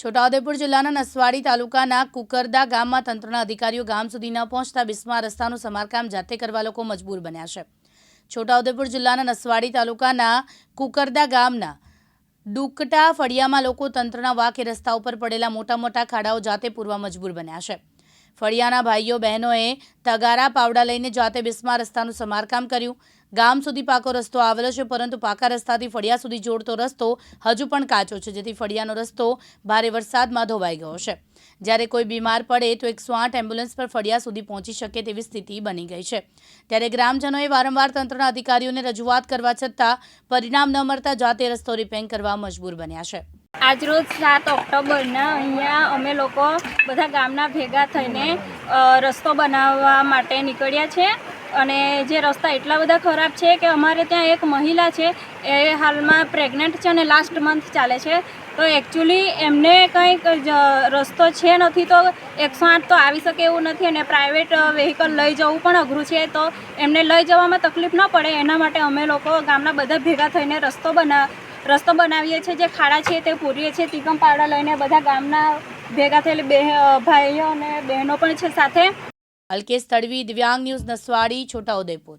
છોટાઉદેપુર જિલ્લાના નસવાડી તાલુકાના કુકરદા ગામમાં તંત્રના અધિકારીઓ ગામ સુધી ન પહોંચતા બિસ્માર રસ્તાનું સમારકામ જાતે કરવા લોકો મજબૂર બન્યા છે। છોટાઉદેપુર જિલ્લાના નસવાડી તાલુકાના કુકરદા ગામના ડુકટા ફળિયામાં લોકો તંત્રના વાકે રસ્તા ઉપર પડેલા મોટા મોટા ખાડાઓ જાતે પૂરવા મજબૂર બન્યા છે। ફળિયાના ભાઈઓ બહેનોએ તગારા પાવડા લઈને જાતે બિસ્માર રસ્તાનું સમારકામ કર્યું। ગામ સુધી પાકો રસ્તો આવેલો છે, પરંતુ પાકા રસ્તાથી ફળિયા સુધી જોડતો રસ્તો હજુ પણ કાચો છે, જેથી ફળિયાનો રસ્તો ભારે વરસાદમાં ધોવાઈ ગયો છે। જ્યારે કોઈ બીમાર પડે તો 108 એમ્બ્યુલન્સ પર ફળિયા સુધી પહોંચી શકે તેવી સ્થિતિ બની ગઈ છે। ત્યારે ગ્રામજનોએ વારંવાર તંત્રના અધિકારીઓને રજૂઆત કરવા છતાં પરિણામ ન મળતા જાતે રસ્તો રિપેર કરવા મજબૂર બન્યા છે। આજરોજ 7 ઓક્ટોબરના અહીંયા અમે લોકો બધા ગામના ભેગા થઈને રસ્તો બનાવવા માટે નીકળ્યા છે અને જે રસ્તા એટલા બધા ખરાબ છે કે અમારે ત્યાં એક મહિલા છે, એ હાલમાં પ્રેગ્નન્ટ છે અને લાસ્ટ મંથ ચાલે છે। તો એકચ્યુઅલી એમને કંઈક રસ્તો છે નથી, તો 108 તો આવી શકે એવું નથી અને પ્રાઇવેટ વ્હીકલ લઈ જવું પણ અઘરું છે, તો એમને લઈ જવામાં તકલીફ ન પડે એના માટે અમે લોકો ગામના બધા ભેગા થઈને રસ્તો બનાવીએ છીએ। જે ખાડા છે તે પૂરીએ છીએ, તીકમ પાવડા લઈને બધા ગામના ભેગા થયેલી ભાઈઓ અને બહેનો પણ છે સાથે। અલ્કેશ તડવી, દિવ્યાંગ ન્યૂઝ, નસવાડી, છોટાઉદેપુર।